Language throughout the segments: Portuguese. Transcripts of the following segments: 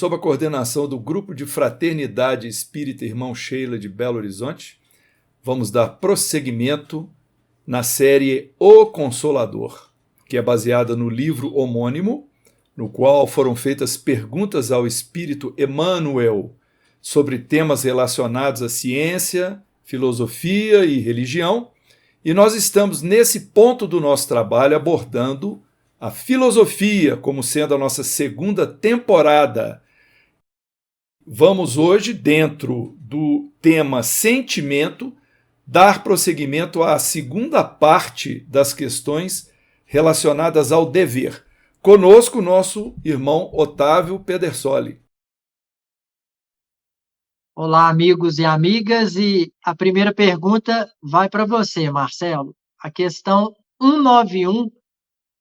sob a coordenação do Grupo de Fraternidade Espírita Irmão Sheila de Belo Horizonte, vamos dar prosseguimento na série O Consolador, que é baseada no livro homônimo, no qual foram feitas perguntas ao Espírito Emmanuel sobre temas relacionados à ciência, filosofia e religião, e nós estamos nesse ponto do nosso trabalho abordando a filosofia como sendo a nossa segunda temporada. Vamos hoje, dentro do tema sentimento, dar prosseguimento à segunda parte das questões relacionadas ao dever. Conosco, nosso irmão Otávio Pedersoli. Olá, amigos e amigas, e a primeira pergunta vai para você, Marcelo. A questão 191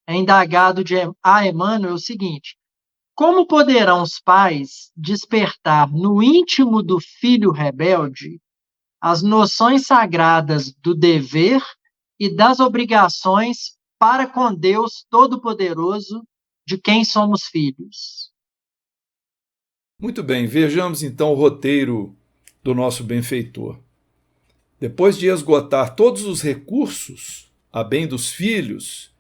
é indagado a Emmanuel o seguinte: como poderão os pais despertar no íntimo do filho rebelde as noções sagradas do dever e das obrigações para com Deus Todo-Poderoso, de quem somos filhos? Muito bem, vejamos então o roteiro do nosso benfeitor. Depois de esgotar todos os recursos a bem dos filhos,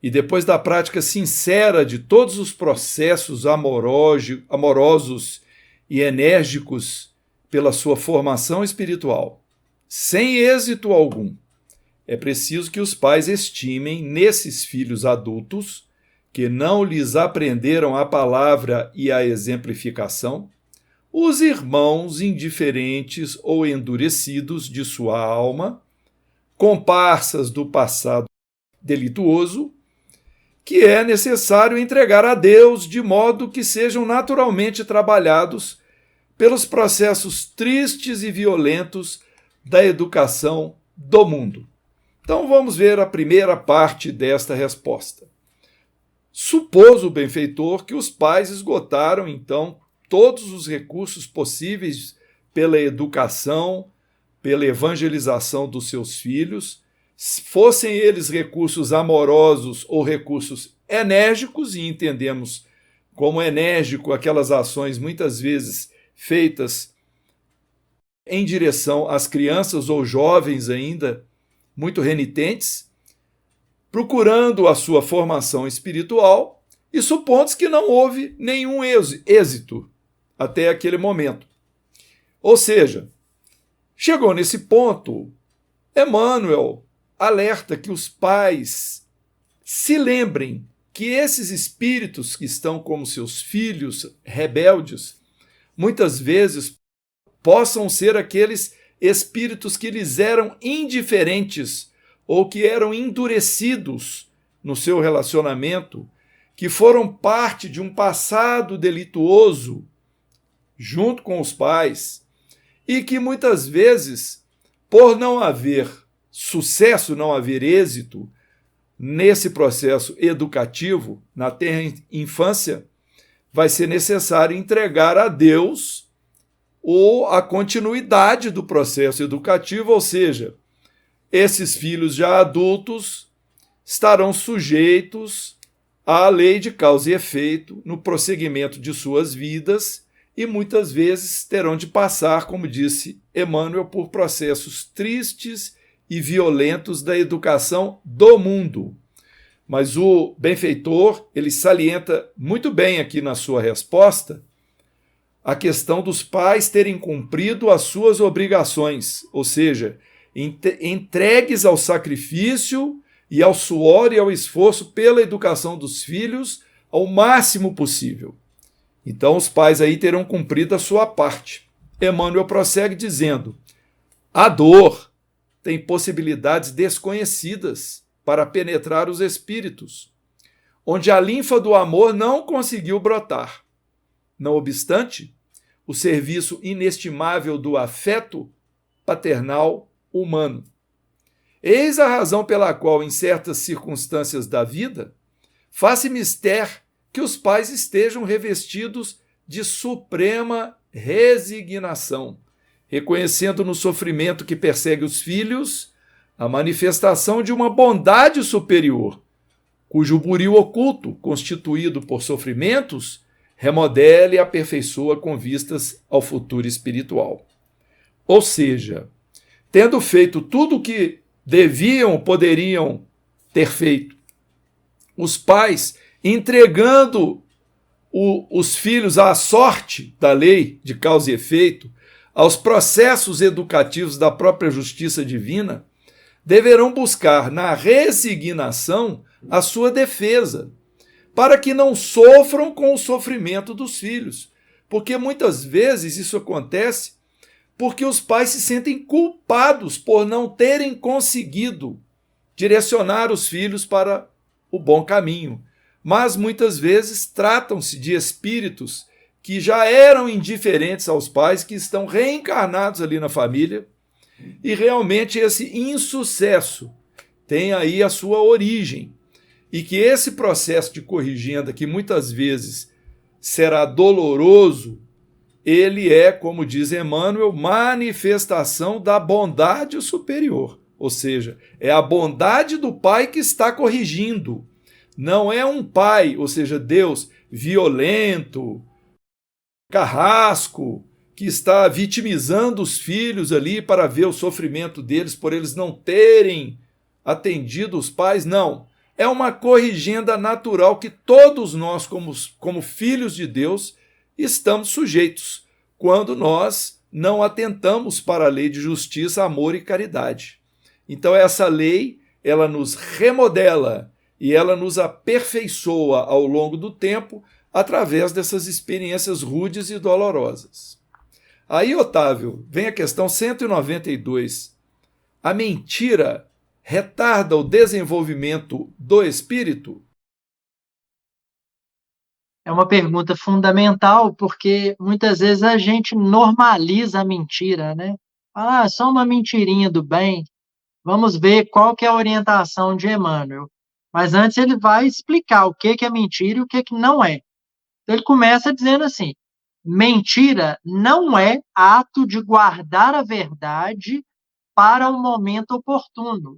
e depois da prática sincera de todos os processos amorosos e enérgicos pela sua formação espiritual, sem êxito algum, é preciso que os pais estimem nesses filhos adultos que não lhes aprenderam a palavra e a exemplificação, os irmãos indiferentes ou endurecidos de sua alma, comparsas do passado delituoso, que é necessário entregar a Deus de modo que sejam naturalmente trabalhados pelos processos tristes e violentos da educação do mundo. Então vamos ver a primeira parte desta resposta. Supôs o benfeitor que os pais esgotaram, então, todos os recursos possíveis pela educação, pela evangelização dos seus filhos, fossem eles recursos amorosos ou recursos enérgicos, e entendemos como enérgico aquelas ações muitas vezes feitas em direção às crianças ou jovens ainda muito renitentes, procurando a sua formação espiritual e supondo que não houve nenhum êxito até aquele momento. Ou seja, chegou nesse ponto, Emmanuel alerta que os pais se lembrem que esses espíritos que estão como seus filhos rebeldes, muitas vezes possam ser aqueles espíritos que lhes eram indiferentes ou que eram endurecidos no seu relacionamento, que foram parte de um passado delituoso junto com os pais e que muitas vezes, por não haver sucesso, não haver êxito nesse processo educativo na tenra infância, vai ser necessário entregar a Deus ou a continuidade do processo educativo, ou seja, esses filhos já adultos estarão sujeitos à lei de causa e efeito no prosseguimento de suas vidas e muitas vezes terão de passar, como disse Emmanuel, por processos tristes e violentos da educação do mundo. Mas o benfeitor, ele salienta muito bem aqui na sua resposta a questão dos pais terem cumprido as suas obrigações, ou seja, entregues ao sacrifício e ao suor e ao esforço pela educação dos filhos ao máximo possível. Então os pais aí terão cumprido a sua parte. Emmanuel prossegue dizendo: a dor tem possibilidades desconhecidas para penetrar os espíritos, onde a linfa do amor não conseguiu brotar. Não obstante, o serviço inestimável do afeto paternal humano. Eis a razão pela qual, em certas circunstâncias da vida, faz-se mister que os pais estejam revestidos de suprema resignação, reconhecendo no sofrimento que persegue os filhos a manifestação de uma bondade superior, cujo buril oculto, constituído por sofrimentos, remodela e aperfeiçoa com vistas ao futuro espiritual. Ou seja, tendo feito tudo o que deviam, poderiam ter feito, os pais entregando os filhos à sorte da lei de causa e efeito, aos processos educativos da própria justiça divina, deverão buscar na resignação a sua defesa, para que não sofram com o sofrimento dos filhos, porque muitas vezes isso acontece porque os pais se sentem culpados por não terem conseguido direcionar os filhos para o bom caminho, mas muitas vezes tratam-se de espíritos que já eram indiferentes aos pais, que estão reencarnados ali na família, e realmente esse insucesso tem aí a sua origem, e que esse processo de corrigenda, que muitas vezes será doloroso, ele é, como diz Emmanuel, manifestação da bondade superior, ou seja, é a bondade do pai que está corrigindo. Não é um pai, ou seja, Deus, violento, carrasco, que está vitimizando os filhos ali para ver o sofrimento deles por eles não terem atendido os pais. Não. É uma corrigenda natural que todos nós, como filhos de Deus, estamos sujeitos quando nós não atentamos para a lei de justiça, amor e caridade. Então essa lei, ela nos remodela e ela nos aperfeiçoa ao longo do tempo através dessas experiências rudes e dolorosas. Aí, Otávio, vem a questão 192. A mentira retarda o desenvolvimento do espírito? É uma pergunta fundamental, porque muitas vezes a gente normaliza a mentira, né? Fala, só uma mentirinha do bem. Vamos ver qual que é a orientação de Emmanuel. Mas antes ele vai explicar o que é mentira e o que não é. Então ele começa dizendo assim: mentira não é ato de guardar a verdade para o momento oportuno,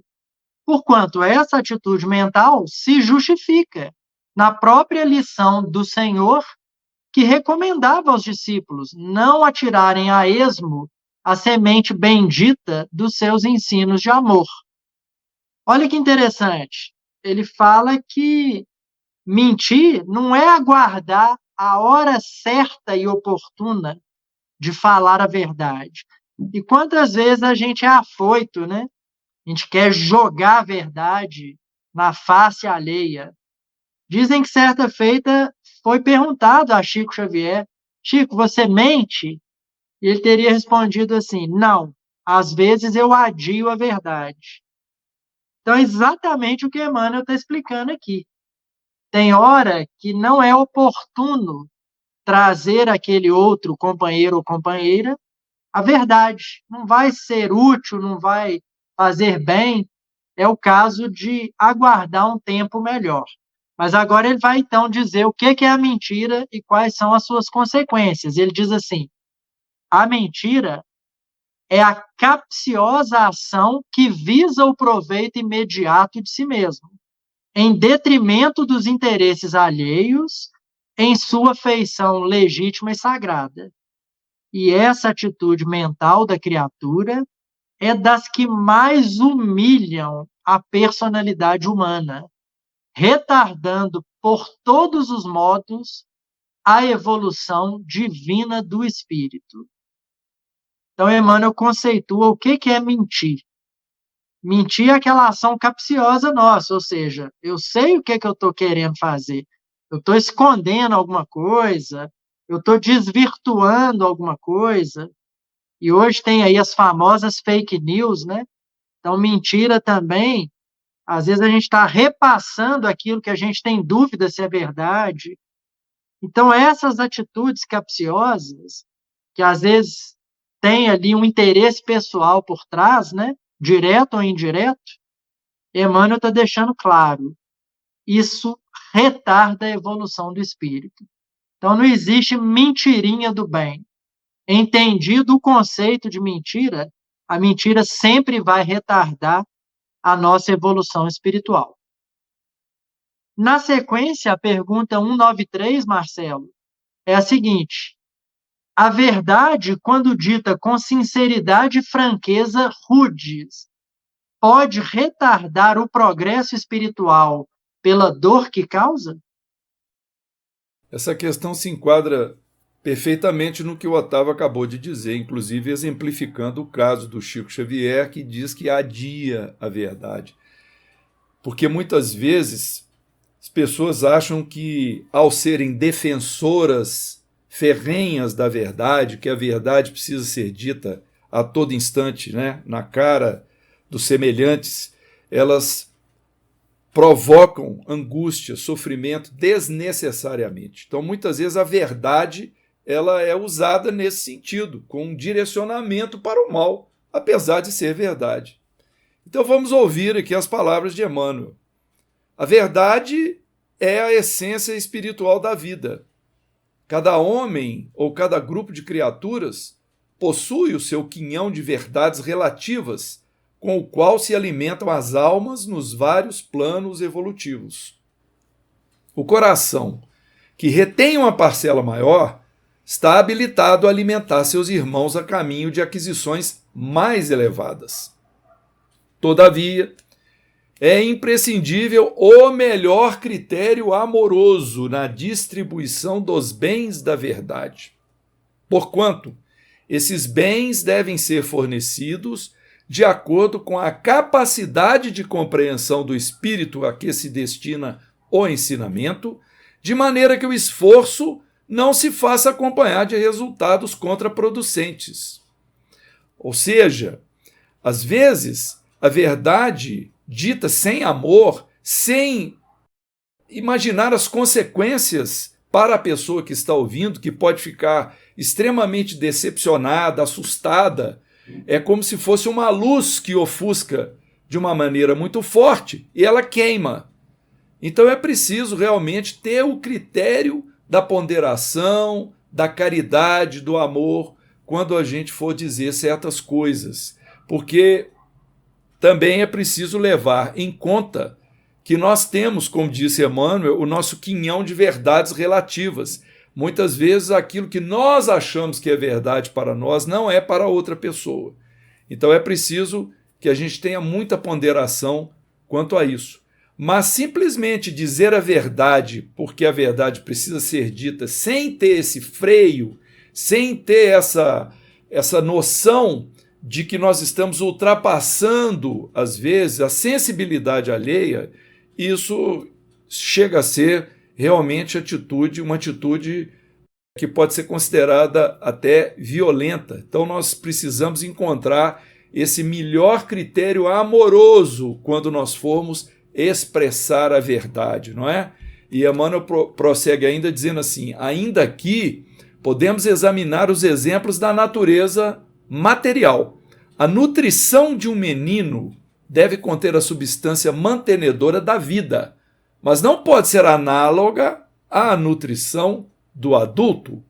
porquanto essa atitude mental se justifica na própria lição do Senhor, que recomendava aos discípulos não atirarem a esmo a semente bendita dos seus ensinos de amor. Olha que interessante. Ele fala que mentir não é aguardar a hora certa e oportuna de falar a verdade. E quantas vezes a gente é afoito, né? A gente quer jogar a verdade na face alheia. Dizem que certa feita foi perguntado a Chico Xavier: Chico, você mente? E ele teria respondido assim: não, às vezes eu adio a verdade. Então é exatamente o que Emmanuel está explicando aqui. Tem hora que não é oportuno trazer aquele outro companheiro ou companheira a verdade. Não vai ser útil, não vai fazer bem. É o caso de aguardar um tempo melhor. Mas agora ele vai então dizer o que é a mentira e quais são as suas consequências. Ele diz assim: a mentira é a capciosa ação que visa o proveito imediato de si mesmo, em detrimento dos interesses alheios, em sua feição legítima e sagrada. E essa atitude mental da criatura é das que mais humilham a personalidade humana, retardando por todos os modos a evolução divina do espírito. Então, Emmanuel conceitua o que é mentir. Mentir é aquela ação capciosa nossa, ou seja, eu sei o que eu estou querendo fazer, eu estou escondendo alguma coisa, eu estou desvirtuando alguma coisa, e hoje tem aí as famosas fake news, né? Então, mentira também, às vezes a gente está repassando aquilo que a gente tem dúvida se é verdade. Então, essas atitudes capciosas, que às vezes tem ali um interesse pessoal por trás, né? Direto ou indireto, Emmanuel está deixando claro, isso retarda a evolução do espírito. Então, não existe mentirinha do bem. Entendido o conceito de mentira, a mentira sempre vai retardar a nossa evolução espiritual. Na sequência, a pergunta 193, Marcelo, é a seguinte: a verdade, quando dita com sinceridade e franqueza rudes, pode retardar o progresso espiritual pela dor que causa? Essa questão se enquadra perfeitamente no que o Otávio acabou de dizer, inclusive exemplificando o caso do Chico Xavier, que diz que adia a verdade. Porque muitas vezes as pessoas acham que, ao serem defensoras ferrenhas da verdade, que a verdade precisa ser dita a todo instante, né, na cara dos semelhantes, elas provocam angústia, sofrimento desnecessariamente. Então, muitas vezes a verdade ela é usada nesse sentido, com um direcionamento para o mal, apesar de ser verdade. Então vamos ouvir aqui as palavras de Emmanuel. A verdade é a essência espiritual da vida. Cada homem ou cada grupo de criaturas possui o seu quinhão de verdades relativas, com o qual se alimentam as almas nos vários planos evolutivos. O coração, que retém uma parcela maior, está habilitado a alimentar seus irmãos a caminho de aquisições mais elevadas. Todavia, é imprescindível o melhor critério amoroso na distribuição dos bens da verdade. Porquanto, esses bens devem ser fornecidos de acordo com a capacidade de compreensão do espírito a que se destina o ensinamento, de maneira que o esforço não se faça acompanhar de resultados contraproducentes. Ou seja, às vezes, a verdade dita sem amor, sem imaginar as consequências para a pessoa que está ouvindo, que pode ficar extremamente decepcionada, assustada, é como se fosse uma luz que ofusca de uma maneira muito forte e ela queima. Então é preciso realmente ter o critério da ponderação, da caridade, do amor, quando a gente for dizer certas coisas. Porque também é preciso levar em conta que nós temos, como disse Emmanuel, o nosso quinhão de verdades relativas. Muitas vezes aquilo que nós achamos que é verdade para nós não é para outra pessoa. Então é preciso que a gente tenha muita ponderação quanto a isso. Mas simplesmente dizer a verdade, porque a verdade precisa ser dita, sem ter esse freio, sem ter essa noção de que nós estamos ultrapassando, às vezes, a sensibilidade alheia, isso chega a ser realmente uma atitude que pode ser considerada até violenta. Então nós precisamos encontrar esse melhor critério amoroso quando nós formos expressar a verdade, não é? E Emmanuel prossegue ainda dizendo assim: ainda aqui podemos examinar os exemplos da natureza material. A nutrição de um menino deve conter a substância mantenedora da vida, mas não pode ser análoga à nutrição do adulto.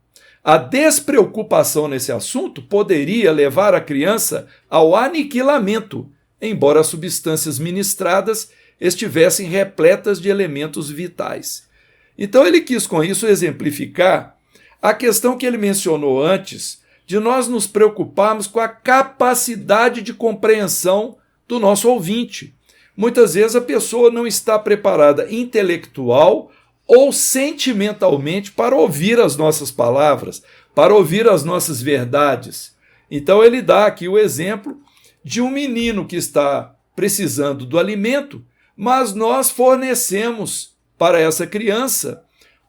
A despreocupação nesse assunto poderia levar a criança ao aniquilamento, embora as substâncias ministradas estivessem repletas de elementos vitais. Então ele quis com isso exemplificar a questão que ele mencionou antes, de nós nos preocuparmos com a capacidade de compreensão do nosso ouvinte. Muitas vezes a pessoa não está preparada intelectual ou sentimentalmente para ouvir as nossas palavras, para ouvir as nossas verdades. Então ele dá aqui o exemplo de um menino que está precisando do alimento, mas nós fornecemos para essa criança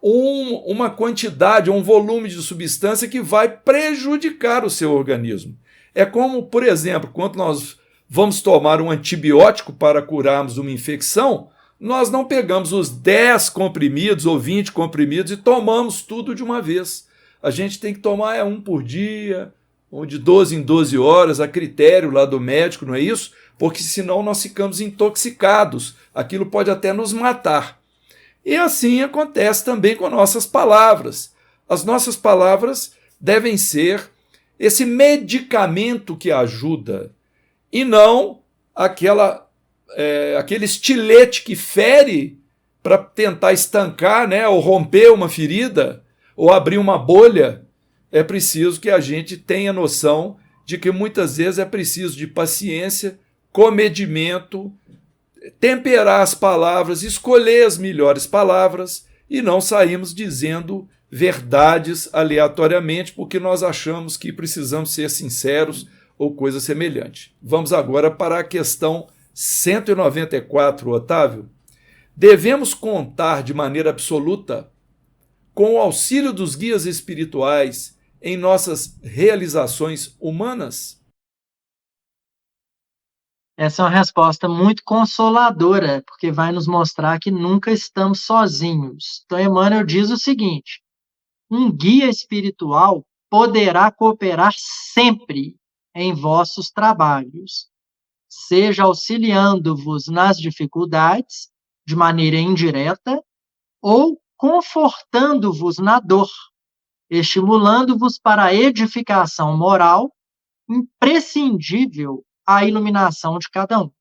uma quantidade, um volume de substância que vai prejudicar o seu organismo. É como, por exemplo, quando nós vamos tomar um antibiótico para curarmos uma infecção, nós não pegamos os 10 comprimidos ou 20 comprimidos e tomamos tudo de uma vez. A gente tem que tomar um por dia, ou de 12 em 12 horas, a critério lá do médico, não é isso? Porque senão nós ficamos intoxicados. Aquilo pode até nos matar. E assim acontece também com nossas palavras. As nossas palavras devem ser esse medicamento que ajuda, e não aquele estilete que fere para tentar estancar, né, ou romper uma ferida, ou abrir uma bolha, é preciso que a gente tenha noção de que muitas vezes é preciso de paciência, comedimento, temperar as palavras, escolher as melhores palavras e não sairmos dizendo verdades aleatoriamente porque nós achamos que precisamos ser sinceros ou coisa semelhante. Vamos agora para a questão 194, Otávio. Devemos contar de maneira absoluta com o auxílio dos guias espirituais em nossas realizações humanas? Essa é uma resposta muito consoladora, porque vai nos mostrar que nunca estamos sozinhos. Então, Emmanuel diz o seguinte: um guia espiritual poderá cooperar sempre em vossos trabalhos, seja auxiliando-vos nas dificuldades, de maneira indireta, ou confortando-vos na dor, estimulando-vos para a edificação moral, imprescindível à iluminação de cada um.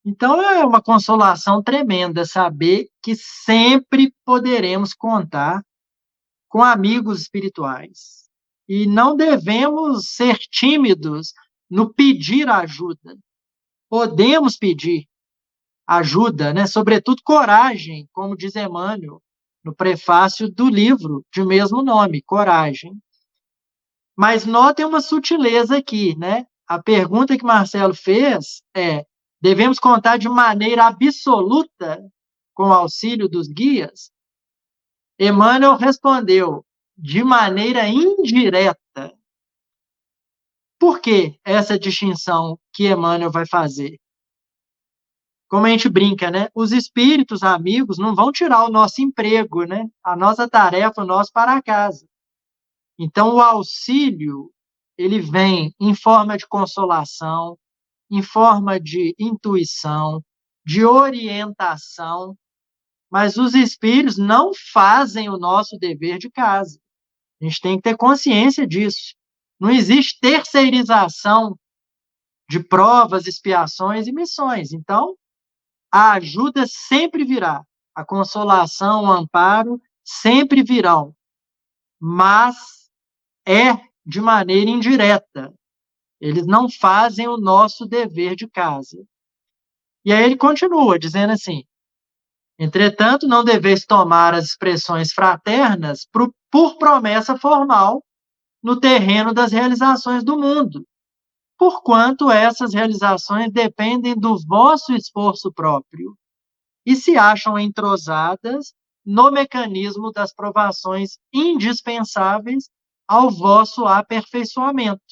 Então é uma consolação tremenda saber que sempre poderemos contar com amigos espirituais. E não devemos ser tímidos no pedir ajuda. Podemos pedir ajuda, né? Sobretudo coragem, como diz Emmanuel no prefácio do livro de mesmo nome, Coragem. Mas notem uma sutileza aqui, né? A pergunta que Marcelo fez é: devemos contar de maneira absoluta com o auxílio dos guias? Emmanuel respondeu: de maneira indireta. Por que essa distinção que Emmanuel vai fazer? Como a gente brinca, né? Os espíritos amigos não vão tirar o nosso emprego, né? A nossa tarefa, o nosso para casa. Então, o auxílio, ele vem em forma de consolação, em forma de intuição, de orientação, mas os espíritos não fazem o nosso dever de casa. A gente tem que ter consciência disso. Não existe terceirização de provas, expiações e missões. Então, a ajuda sempre virá, a consolação, o amparo sempre virão, mas é de maneira indireta. Eles não fazem o nosso dever de casa. E aí ele continua dizendo assim: entretanto, não deveis tomar as expressões fraternas por promessa formal no terreno das realizações do mundo, porquanto essas realizações dependem do vosso esforço próprio e se acham entrosadas no mecanismo das provações indispensáveis ao vosso aperfeiçoamento.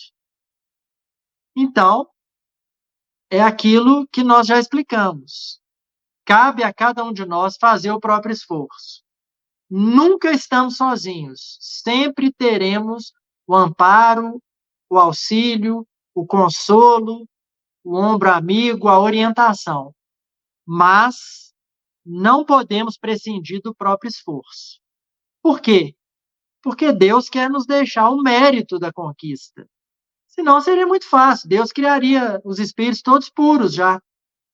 Então, é aquilo que nós já explicamos. Cabe a cada um de nós fazer o próprio esforço. Nunca estamos sozinhos. Sempre teremos o amparo, o auxílio, o consolo, o ombro amigo, a orientação. Mas não podemos prescindir do próprio esforço. Por quê? Porque Deus quer nos deixar o mérito da conquista. Senão seria muito fácil. Deus criaria os espíritos todos puros já.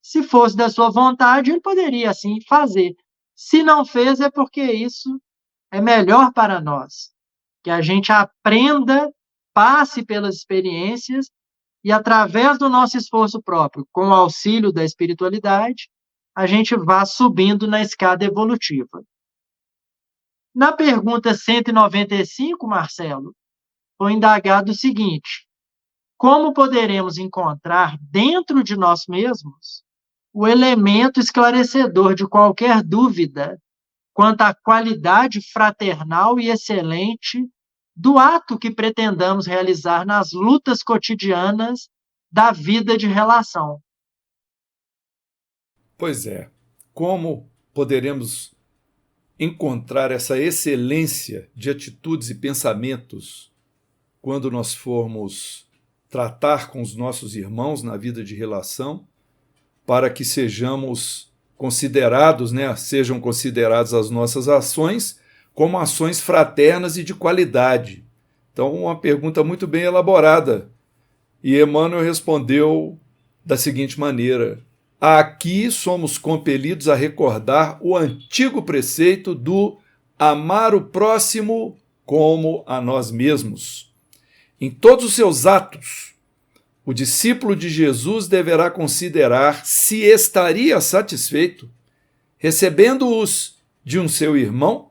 Se fosse da sua vontade, ele poderia assim fazer. Se não fez, é porque isso é melhor para nós. Que a gente aprenda, passe pelas experiências e, através do nosso esforço próprio, com o auxílio da espiritualidade, a gente vá subindo na escada evolutiva. Na pergunta 195, Marcelo, foi indagado o seguinte: como poderemos encontrar dentro de nós mesmos o elemento esclarecedor de qualquer dúvida quanto à qualidade fraternal e excelente do ato que pretendamos realizar nas lutas cotidianas da vida de relação? Pois é, como poderemos encontrar essa excelência de atitudes e pensamentos quando nós formos tratar com os nossos irmãos na vida de relação, para que sejamos considerados, né, sejam consideradas as nossas ações como ações fraternas e de qualidade? Então, uma pergunta muito bem elaborada. E Emmanuel respondeu da seguinte maneira: aqui somos compelidos a recordar o antigo preceito do amar o próximo como a nós mesmos. Em todos os seus atos, o discípulo de Jesus deverá considerar se estaria satisfeito recebendo-os de um seu irmão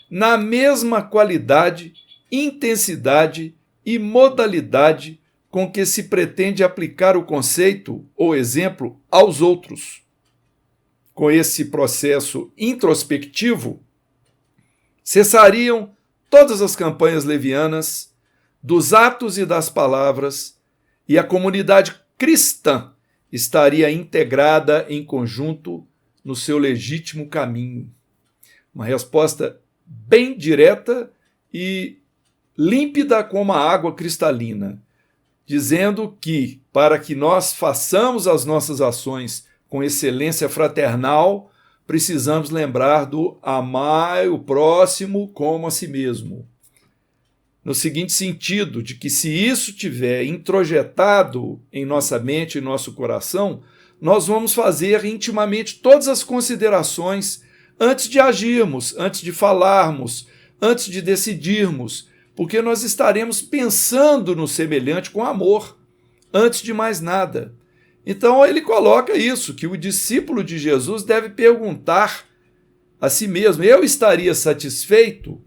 na mesma qualidade, intensidade e modalidade com que se pretende aplicar o conceito ou exemplo aos outros. Com esse processo introspectivo, cessariam todas as campanhas levianas dos atos e das palavras, e a comunidade cristã estaria integrada em conjunto no seu legítimo caminho. Uma resposta bem direta e límpida como a água cristalina, dizendo que, para que nós façamos as nossas ações com excelência fraternal, precisamos lembrar do amar o próximo como a si mesmo. No seguinte sentido, de que se isso tiver introjetado em nossa mente e nosso coração, nós vamos fazer intimamente todas as considerações antes de agirmos, antes de falarmos, antes de decidirmos, porque nós estaremos pensando no semelhante com amor, antes de mais nada. Então ele coloca isso, que o discípulo de Jesus deve perguntar a si mesmo: eu estaria satisfeito?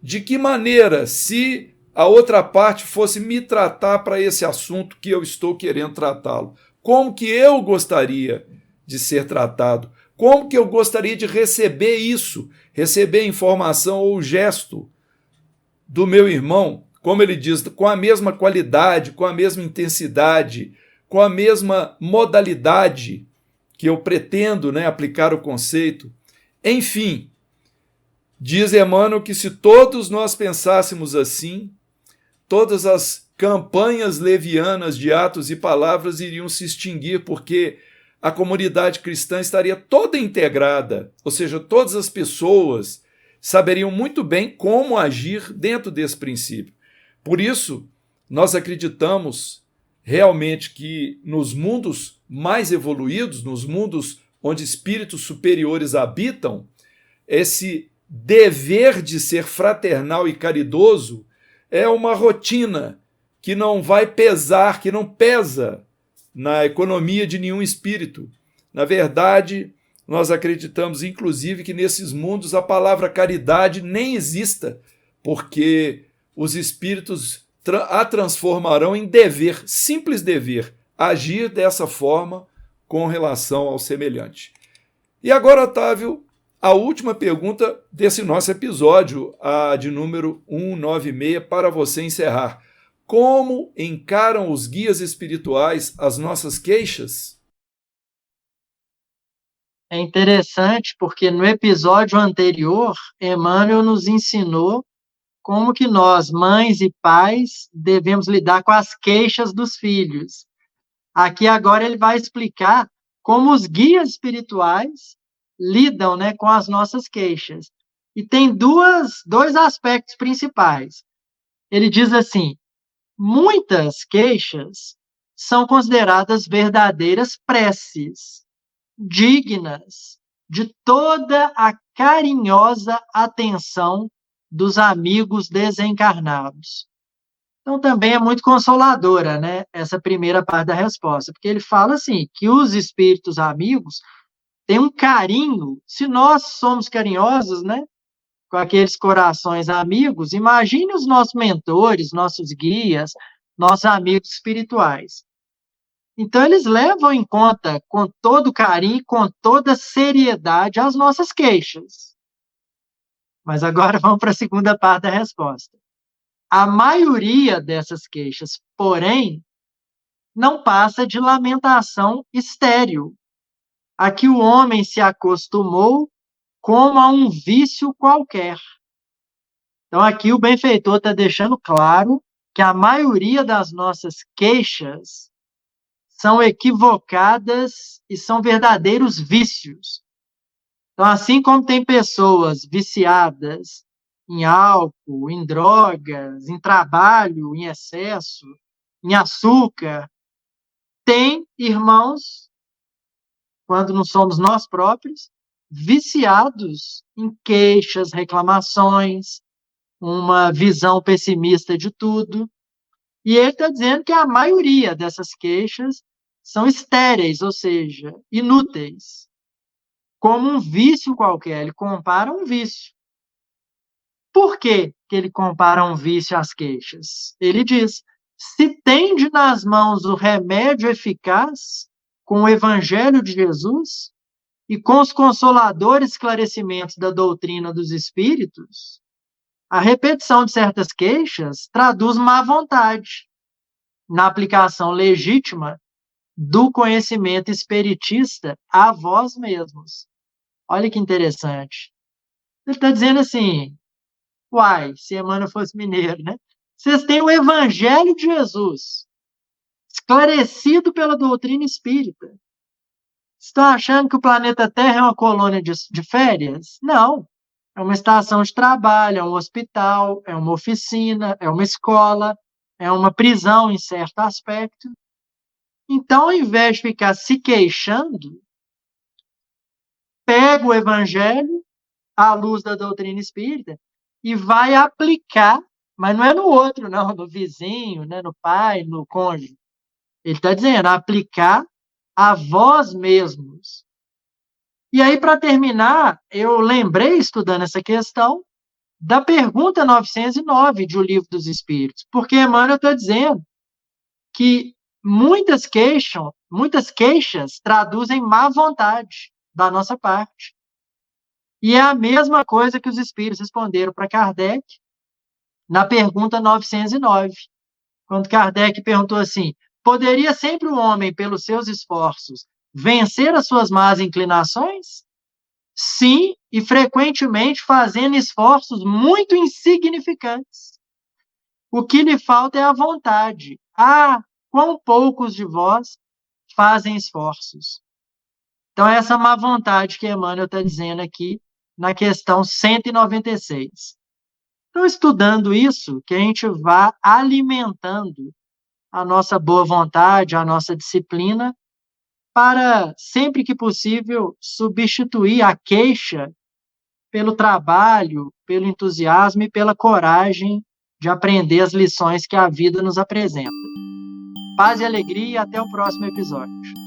De que maneira, se a outra parte fosse me tratar para esse assunto que eu estou querendo tratá-lo? Como que eu gostaria de ser tratado? Como que eu gostaria de receber isso? Receber a informação ou o gesto do meu irmão, como ele diz, com a mesma qualidade, com a mesma intensidade, com a mesma modalidade que eu pretendo, aplicar o conceito. Enfim, diz Emmanuel que se todos nós pensássemos assim, todas as campanhas levianas de atos e palavras iriam se extinguir, porque a comunidade cristã estaria toda integrada, ou seja, todas as pessoas saberiam muito bem como agir dentro desse princípio. Por isso, nós acreditamos realmente que nos mundos mais evoluídos, nos mundos onde espíritos superiores habitam, esse dever de ser fraternal e caridoso é uma rotina que não vai pesar, que não pesa na economia de nenhum espírito. Na verdade, nós acreditamos, inclusive, que nesses mundos a palavra caridade nem exista, porque os espíritos a transformarão em dever, simples dever, agir dessa forma com relação ao semelhante. E agora, Otávio, a última pergunta desse nosso episódio, a de número 196, para você encerrar. Como encaram os guias espirituais as nossas queixas? É interessante porque no episódio anterior, Emmanuel nos ensinou como que nós, mães e pais, devemos lidar com as queixas dos filhos. Aqui agora ele vai explicar como os guias espirituais lidam, com as nossas queixas. E tem dois aspectos principais. Ele diz assim: muitas queixas são consideradas verdadeiras preces, dignas de toda a carinhosa atenção dos amigos desencarnados. Então, também é muito consoladora, essa primeira parte da resposta, porque ele fala assim, que os espíritos amigos têm um carinho, se nós somos carinhosos, com aqueles corações amigos, imagine os nossos mentores, nossos guias, nossos amigos espirituais. Então, eles levam em conta, com todo carinho, com toda seriedade, as nossas queixas. Mas agora vamos para a segunda parte da resposta. A maioria dessas queixas, porém, não passa de lamentação estéril, a que o homem se acostumou como a um vício qualquer. Então, aqui o benfeitor está deixando claro que a maioria das nossas queixas são equivocadas e são verdadeiros vícios. Então, assim como tem pessoas viciadas em álcool, em drogas, em trabalho, em excesso, em açúcar, tem irmãos, quando não somos nós próprios, viciados em queixas, reclamações, uma visão pessimista de tudo. E ele está dizendo que a maioria dessas queixas são estéreis, ou seja, inúteis, como um vício qualquer. Ele compara um vício. Por que ele compara um vício às queixas? Ele diz: se tende nas mãos o remédio eficaz com o Evangelho de Jesus e com os consoladores esclarecimentos da doutrina dos Espíritos, a repetição de certas queixas traduz má vontade na aplicação legítima do conhecimento espiritista a vós mesmos. Olha que interessante. Ele está dizendo assim: uai, se Emmanuel fosse mineiro, né? Vocês têm o Evangelho de Jesus, esclarecido pela doutrina espírita. Estão achando que o planeta Terra é uma colônia de férias? Não. É uma estação de trabalho, é um hospital, é uma oficina, é uma escola, é uma prisão em certo aspecto. Então, ao invés de ficar se queixando, pega o Evangelho, à luz da doutrina espírita, e vai aplicar, mas não é no outro, não, no vizinho, né, no pai, no cônjuge. Ele está dizendo, aplicar a vós mesmos. E aí, para terminar, eu lembrei, estudando essa questão, da pergunta 909 de O Livro dos Espíritos, porque Emmanuel está dizendo que muitas queixas traduzem má vontade da nossa parte. E é a mesma coisa que os espíritos responderam para Kardec na pergunta 909, quando Kardec perguntou assim: poderia sempre o homem, pelos seus esforços, vencer as suas más inclinações? Sim, e frequentemente fazendo esforços muito insignificantes. O que lhe falta é a vontade. Ah, quão poucos de vós fazem esforços. Então, essa má vontade que Emmanuel está dizendo aqui na questão 196. Então, estudando isso, que a gente vá alimentando a nossa boa vontade, a nossa disciplina, para, sempre que possível, substituir a queixa pelo trabalho, pelo entusiasmo e pela coragem de aprender as lições que a vida nos apresenta. Paz e alegria e até o próximo episódio.